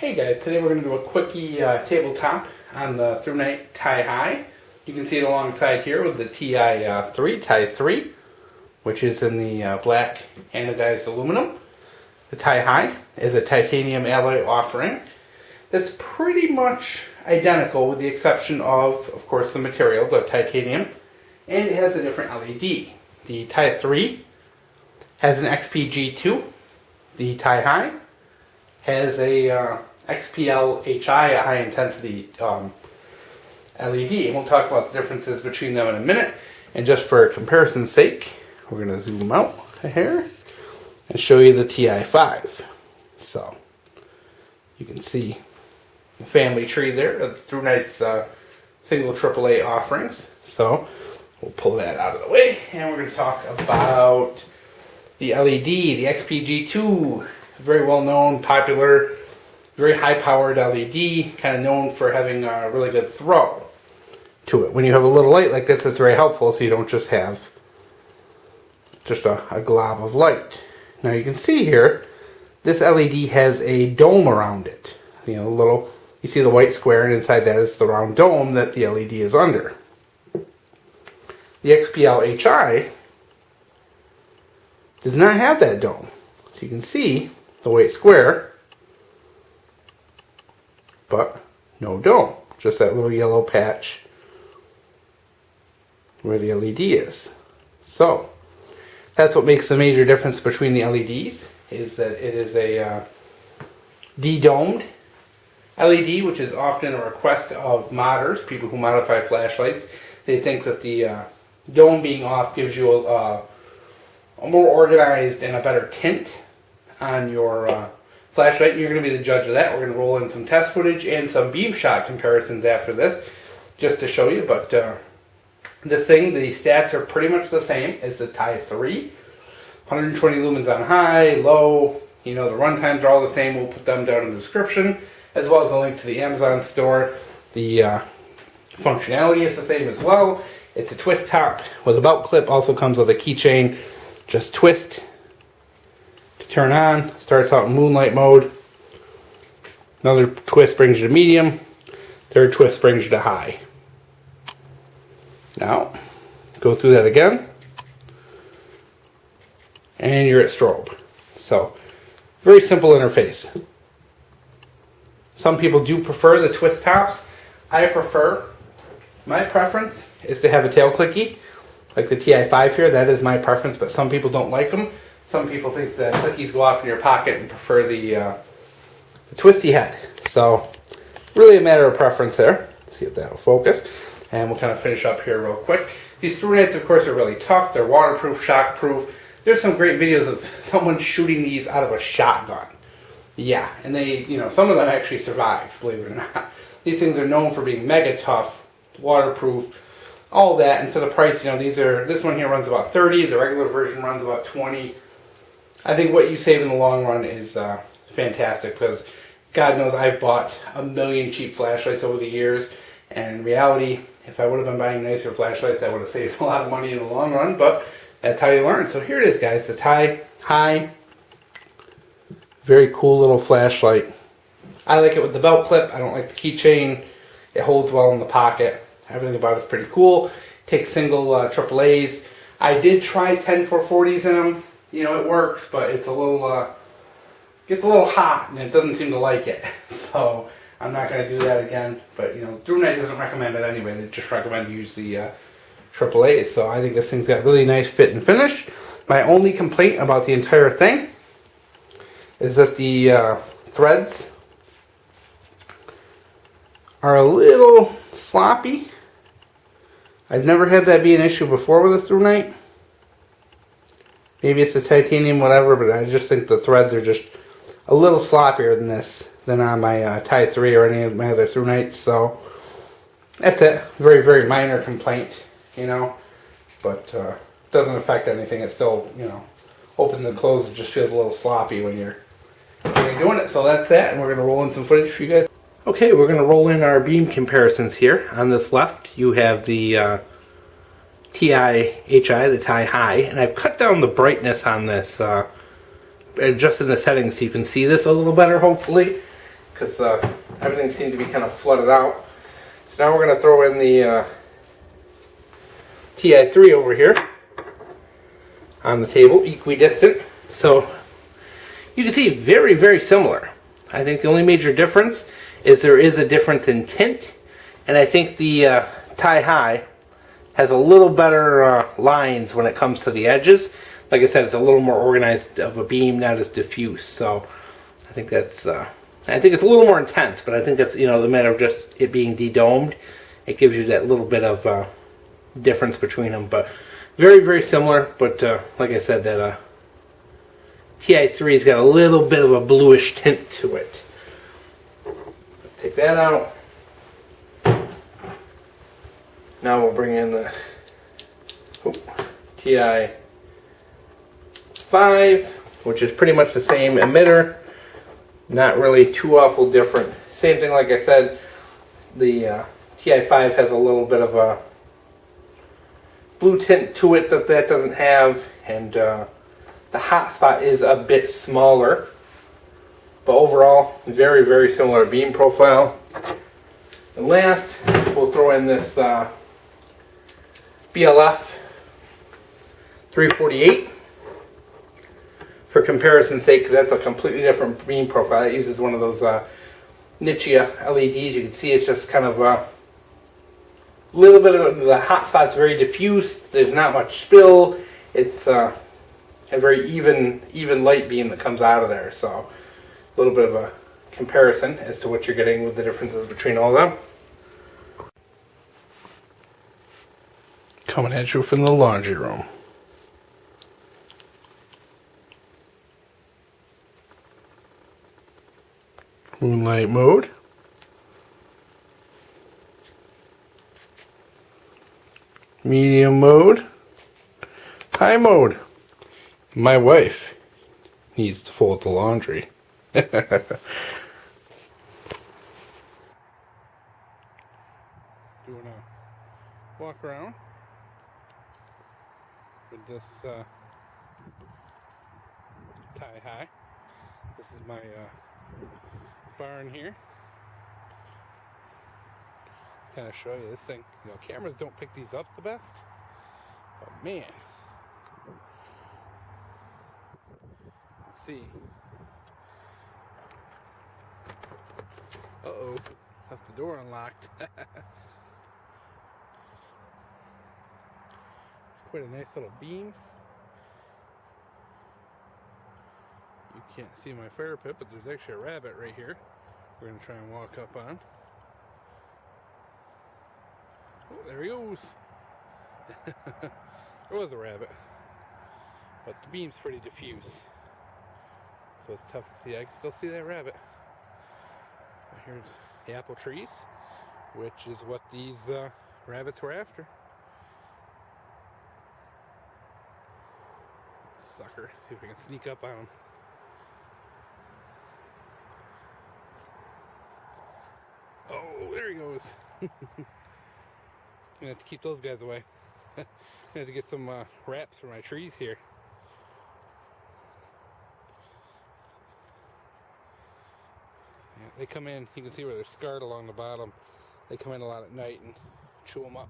Hey guys, today we're going to do a quickie tabletop on the Thrunite Ti Hi. You can see it alongside here with the Ti 3, which is in the black anodized aluminum. The Ti Hi is a titanium alloy offering that's pretty much identical with the exception of course, the material, the titanium, and it has a different LED. The Ti 3 has an XPG2. The Ti Hi has a XPL Hi, a high intensity LED, and we'll talk about the differences between them in a minute. And just for comparison's sake, we're going to zoom out here and show you the Ti 5. So you can see the family tree there of Thrunite's single AAA offerings. So we'll pull that out of the way, and we're going to talk about the LED, the XPG2, very well known, popular, very high-powered LED, kind of known for having a really good throw to it. When you have a little light like this, it's very helpful, so you don't just have just a glob of light. Now you can see here, this LED has a dome around it. You know, you see the white square, and inside that is the round dome that the LED is under. The XPL Hi does not have that dome. So you can see the white square, but no dome, just that little yellow patch where the LED is. So that's what makes the major difference between the LEDs, is that it is a de-domed LED, which is often a request of modders, people who modify flashlights. They think that the dome being off gives you a more organized and a better tint on your flashlight, and you're going to be the judge of that. We're going to roll in some test footage and some beam shot comparisons after this, just to show you. But this thing, the stats are pretty much the same as the Ti 3. 120 lumens on high, low. You know, the run times are all the same. We'll put them down in the description, as well as a link to the Amazon store. The functionality is the same as well. It's a twist top with a belt clip. Also comes with a keychain. Just twist to turn on. Starts out in moonlight mode. Another twist brings you to medium. Third twist brings you to high. Now, go through that again, and you're at strobe. So, very simple interface. Some people do prefer the twist tops. My preference is to have a tail clicky, like the Ti 5 here. That is my preference, but some people don't like them. Some people think the clickies go off in your pocket and prefer the twisty head. So, really a matter of preference there. Let's see if that'll focus. And we'll kind of finish up here real quick. These Thrunites, of course, are really tough. They're waterproof, shockproof. There's some great videos of someone shooting these out of a shotgun. Yeah, and they, some of them actually survived, believe it or not. These things are known for being mega tough, waterproof, all that. And for the price, this one here runs about 30. The regular version runs about 20. I think what you save in the long run is fantastic, because God knows I've bought a million cheap flashlights over the years, and in reality, if I would have been buying nicer flashlights, I would have saved a lot of money in the long run, but that's how you learn. So here it is, guys, the Ti Hi. Very cool little flashlight. I like it with the belt clip. I don't like the keychain. It holds well in the pocket. Everything about it is pretty cool. Takes single AAAs. I did try 10440s in them. It works, but it's a little, gets a little hot, and it doesn't seem to like it. So I'm not going to do that again. But, Thrunite doesn't recommend it anyway. They just recommend you use the AAAs. So I think this thing's got really nice fit and finish. My only complaint about the entire thing is that the threads are a little sloppy. I've never had that be an issue before with a Thrunite. Maybe it's the titanium, whatever, but I just think the threads are just a little sloppier than on my Ti 3 or any of my other Thrunites. So that's it. Very, very minor complaint, but doesn't affect anything. It still, opens and closes. It just feels a little sloppy when you're doing it. So that's that, and we're going to roll in some footage for you guys. Okay, we're going to roll in our beam comparisons here. On this left, you have the Ti Hi, the Ti Hi, and I've cut down the brightness on this just in the settings so you can see this a little better, hopefully, because everything seemed to be kind of flooded out. So now we're going to throw in the Ti3 over here on the table, equidistant. So you can see very, very similar. I think the only major difference is there is a difference in tint, and I think the Ti Hi has a little better lines when it comes to the edges. Like I said, it's a little more organized of a beam, not as diffuse. So I think that's, I think it's a little more intense, but I think that's, you know, the matter of just it being de-domed, it gives you that little bit of difference between them. But very, very similar. But like I said, that Ti3's got a little bit of a bluish tint to it. Take that out. Now we'll bring in the Ti5, which is pretty much the same emitter. Not really too awful different. Same thing, like I said, the Ti5 has a little bit of a blue tint to it that doesn't have, and the hotspot is a bit smaller. But overall, very, very similar beam profile. And last, we'll throw in this BLF 348 for comparison's sake, because that's a completely different beam profile. It uses one of those Nichia LEDs. You can see it's just kind of a little bit of the hot spot's very diffuse. There's not much spill. It's a very even light beam that comes out of there. So a little bit of a comparison as to what you're getting with the differences between all of them. Coming at you from the laundry room. Moonlight mode. Medium mode. High mode. My wife needs to fold the laundry. Doing a walk around with this Ti Hi. This is my barn here. Kind of show you this thing. You know, cameras don't pick these up the best, but man, let's see. Uh-oh, left the door unlocked. It's quite a nice little beam. You can't see my fire pit, but there's actually a rabbit right here. We're going to try and walk up on. Oh, there he goes. There was a rabbit. But the beam's pretty diffuse, so it's tough to see. I can still see that rabbit. Here's the apple trees, which is what these rabbits were after. Sucker. See if we can sneak up on him. Oh, there he goes. I'm gonna have to keep those guys away. I'm gonna have to get some wraps for my trees here. Yeah, they come in, you can see where they're scarred along the bottom. They come in a lot at night and chew them up.